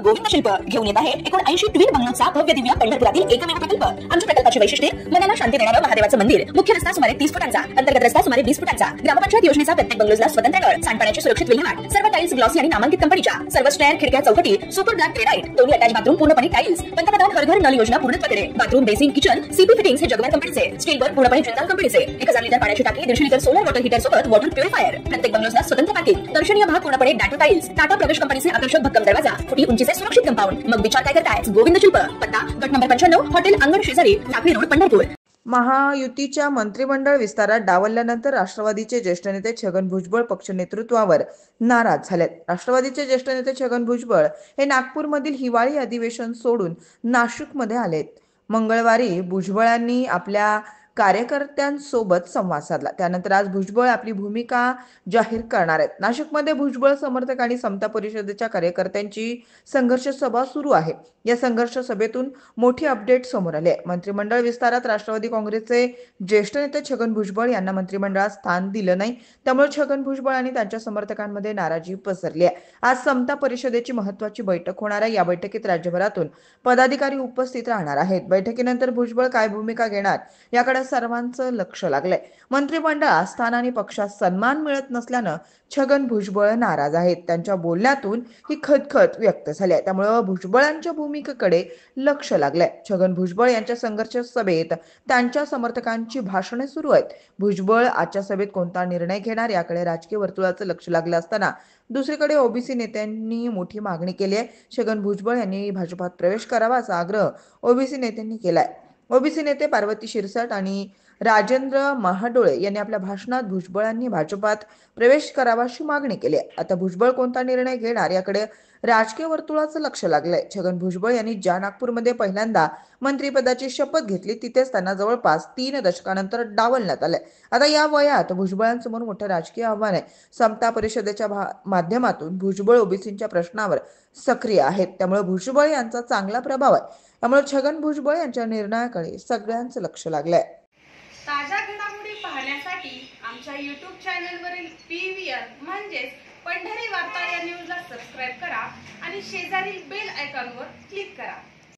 गोविंद शिल्प घेऊन येत आहे 79 ट्विन बंगलोचा भव्य दिव्य पंढरपुरातील एकमेव प्रकल्प। आमच्या प्रकल्पाची वैशिष्ट्ये मनाला शांती देणारं महादेवाचं मंदिर, मुख्य रस्ता सुमारे 30 फुटांचा, अंतर्गत रस्ता सुमारे 20 फुटांचा, ग्रामपंचायत योजनेचा प्रत्येक बंगलोजला स्वतंत्र नळ, सांडपाण्याची सुरक्षित विल्हेवाट, सर्व टाइल्स ग्लॉसी आणि नामांकित कंपनीच्या, सर्व स्टेअर खिडक्या चौकटी सुपर ब्लॅक ग्रेनाइट, दोन्ही अटॅच बाथरूम पूर्णपणे टाइल्स, पंतप्रधान हर घर नळ योजना पूर्णत्वाकडे, bathroom basin kitchen CP fittings हे जगवार कंपनीचे, स्टीलवर पूर्णपणे जिंदाल कंपनीचे, 1000 लिटर पाण्याची टाकी, 150 लिटर सोलर वॉटर हीटर सोबत वॉटर प्युरिफायर, प्रत्येक बंगलोजला स्वतंत्र पार्किंग, दर्शनीय भाग पूर्णपणे डाटो टाइल्स, टाटा प्रवेश कंपनीचे आकर्षक भक्कम दरवाजा, फुटी उंचीचे सुरक्षित कंपाऊंड। मग विचार काय करताय? गोविंद शिल्प, पत्ता गट नंबर 95, हॉटेल अंगण शेजारी, लाखनी रोड, पंढरपूर। महायुतीच्या मंत्रिमंडळ विस्तारात डावलल्यानंतर राष्ट्रवादीचे ज्येष्ठ नेते छगन भुजबळ पक्ष नेतृत्वावर नाराज झालेत। राष्ट्रवादीचे ज्येष्ठ नेते छगन भुजबळ हे नागपूरमधील हिवाळी अधिवेशन सोडून नाशिकमध्ये आलेत। मंगळवारी भुजबळांनी आपल्या कार्यकर्त्यांसोबत संवाद साधला। त्यानंतर आज भुजबळ आपली भूमिका जाहीर करणार आहेत। नाशिकमध्ये भुजबळ समर्थक आणि समता परिषदेच्या कार्यकर्त्यांची संघर्ष सभा सुरू आहे। या संघर्ष सभेतून मोठी अपडेट समोर आली आहे। मंत्रिमंडळ विस्तारात राष्ट्रवादी काँग्रेसचे ज्येष्ठ नेते छगन भुजबळ यांना मंत्रिमंडळात स्थान दिलं नाही, त्यामुळे छगन भुजबळ आणि त्यांच्या समर्थकांमध्ये नाराजी पसरली आहे। आज समता परिषदेची महत्त्वाची बैठक होणार आहे। या बैठकीत राज्यभरातून पदाधिकारी उपस्थित राहणार आहेत। बैठकीनंतर भुजबळ काय भूमिका घेणार याकडे सर्वांचं लक्ष लागलंय। मंत्रिमंडळात स्थान आणि पक्षात सन्मान मिळत नसल्यानं छगन भुजबळ नाराज आहेत। त्यांच्या बोलण्यातून ही खदखद व्यक्त झाली आहे, त्यामुळे भुजबळांच्या भूमिकेकडे लक्ष लागलंय। छगन भुजबळ यांच्या संघर्ष सभेत त्यांच्या समर्थकांची भाषणे सुरू आहेत। भुजबळ आजच्या सभेत कोणता निर्णय घेणार याकडे राजकीय वर्तुळाचं लक्ष लागलं असताना दुसरीकडे ओबीसी नेत्यांनी मोठी मागणी केली आहे। छगन भुजबळ यांनी भाजपात प्रवेश करावा असा आग्रह ओबीसी नेत्यांनी केलाय। ओबीसी नेते पार्वती शिरसाट आणि राजेंद्र महाडोळे यांनी आपल्या भाषणात भुजबळांनी भाजपात प्रवेश करावा अशी मागणी केली आहे। आता भुजबळ कोणता निर्णय घेणार याकडे राजकीय वर्तुळाचं लक्ष लागलंय। छगन भुजबळ यांनी ज्या नागपूरमध्ये पहिल्यांदा मंत्रिपदाची शपथ घेतली तिथेच त्यांना जवळपास 3 दशकानंतर डावलण्यात आलंय। आता या वयात भुजबळांसमोर मोठं राजकीय आव्हान आहे। समता परिषदेच्या माध्यमातून भुजबळ ओबीसींच्या प्रश्नावर सक्रिय आहेत, त्यामुळे भुजबळ यांचा चांगला प्रभाव आहे। त्यामुळे छगन भुजबळ यांच्या निर्णयाकडे सगळ्यांचं लक्ष लागलंय। ताज्या घडामोडी पाहण्यासाठी आमच्या YouTube चॅनलवरील PVR म्हणजेच पंढरी वार्ता या न्यूजला सबस्क्राइब करा आणि शेजारील बेल आयकॉनवर क्लिक करा।